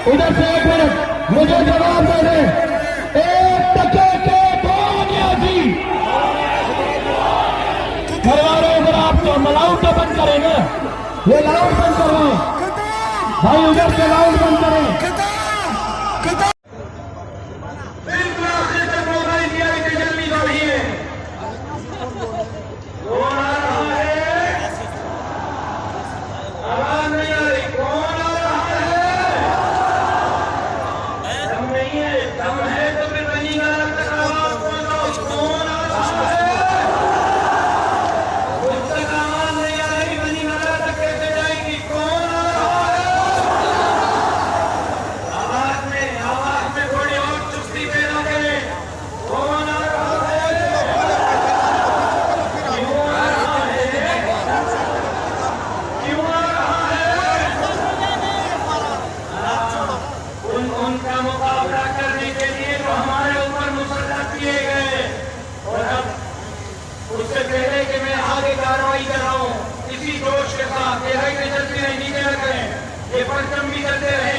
उधर से 1 मिनट मुझे जवाब दे दे। 1 टके के 2 न्याजी। घरवाले अगर आप तो लाउड तो बंद करें ना, ये लाउड बंद करें भाई, उधर से लाउड बंद करें। उससे पहले कि मैं आगे कार्रवाई कर रहा हूँ, इसी जोश के साथ नीचे न करें, ये परचम भी करते रहे।